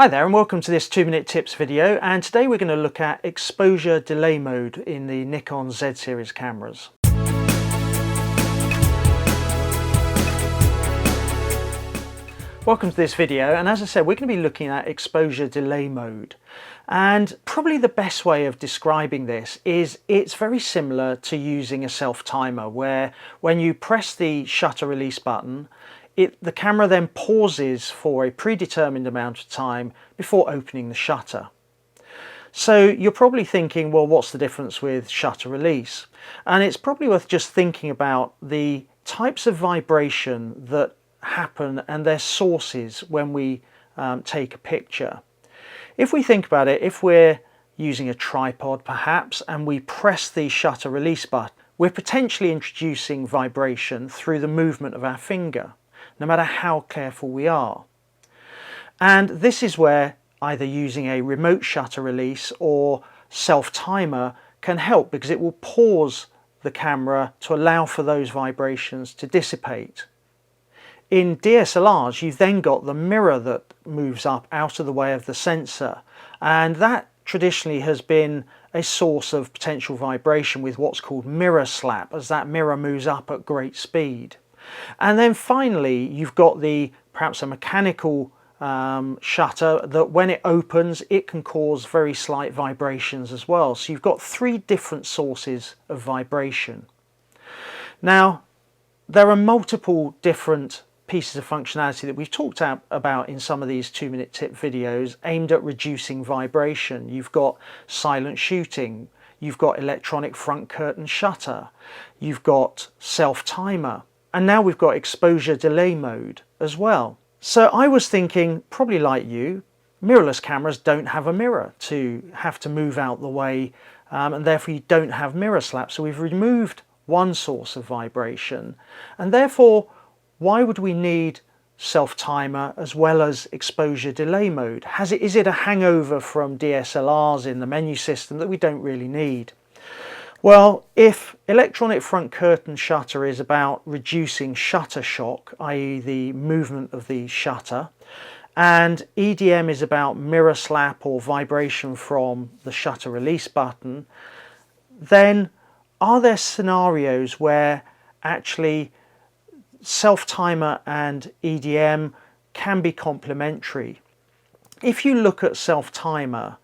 Hi there and welcome to this 2-minute tips video, and today we're going to look at exposure delay mode in the Nikon Z series cameras. Welcome to this video, and as I said, we're going to be looking at exposure delay mode. And probably the best way of describing this is it's very similar to using a self-timer, where when you press the shutter release button, the camera then pauses for a predetermined amount of time before opening the shutter. So you're probably thinking, well, what's the difference with shutter release? And it's probably worth just thinking about the types of vibration that happen and their sources when we take a picture. If we think about it, if we're using a tripod perhaps and we press the shutter release button, we're potentially introducing vibration through the movement of our finger, no matter how careful we are. And this is where either using a remote shutter release or self-timer can help, because it will pause the camera to allow for those vibrations to dissipate. In DSLRs, you've then got the mirror that moves up out of the way of the sensor, and that traditionally has been a source of potential vibration with what's called mirror slap, as that mirror moves up at great speed. And then finally you've got perhaps a mechanical shutter that when it opens it can cause very slight vibrations as well. So you've got three different sources of vibration. Now there are multiple different pieces of functionality that we've talked about in some of these 2-minute tip videos aimed at reducing vibration. You've got silent shooting, you've got electronic front curtain shutter, you've got self-timer, and now we've got exposure delay mode as well. So I was thinking, probably like you, mirrorless cameras don't have a mirror to have to move out the way, and therefore you don't have mirror slap. So we've removed one source of vibration, and therefore why would we need self-timer as well as exposure delay mode? Is it a hangover from DSLRs in the menu system that we don't really need? Well, if electronic front curtain shutter is about reducing shutter shock, i.e. the movement of the shutter, and EDM is about mirror slap or vibration from the shutter release button, then are there scenarios where actually self-timer and EDM can be complementary? If you look at self-timer,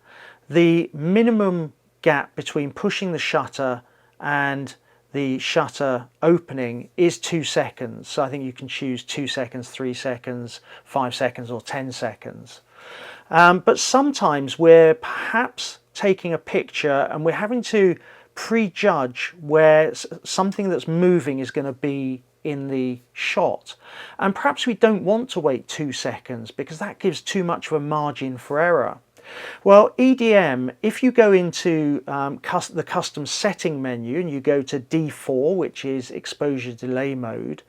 the minimum gap between pushing the shutter and the shutter opening is 2 seconds. So I think you can choose 2 seconds, 3 seconds, 5 seconds or 10 seconds. But sometimes we're perhaps taking a picture and we're having to prejudge where something that's moving is going to be in the shot, and perhaps we don't want to wait 2 seconds because that gives too much of a margin for error. Well, EDM, if you go into the custom setting menu and you go to D4, which is exposure delay mode,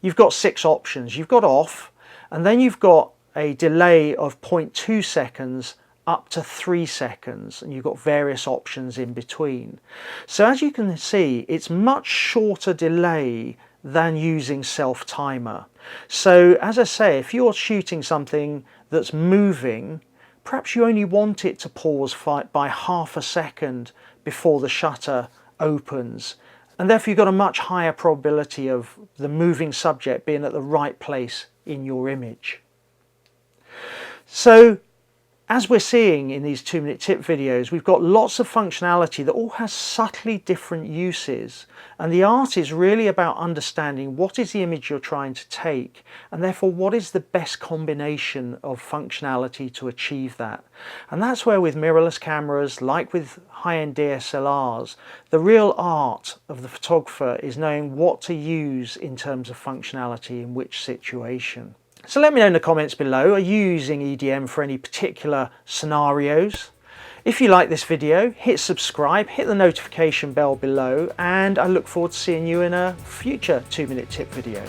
you've got 6 options. You've got off, and then you've got a delay of 0.2 seconds up to 3 seconds, and you've got various options in between. So as you can see, it's much shorter delay than using self-timer. So as I say, if you're shooting something that's moving, perhaps you only want it to pause by half a second before the shutter opens, and therefore you've got a much higher probability of the moving subject being at the right place in your image. So as we're seeing in these 2-minute tip videos, we've got lots of functionality that all has subtly different uses, and the art is really about understanding what is the image you're trying to take, and therefore what is the best combination of functionality to achieve that. And that's where with mirrorless cameras, like with high-end DSLRs, the real art of the photographer is knowing what to use in terms of functionality in which situation. So let me know in the comments below, are you using EDM for any particular scenarios? If you like this video, hit subscribe, hit the notification bell below, and I look forward to seeing you in a future 2-minute tip video.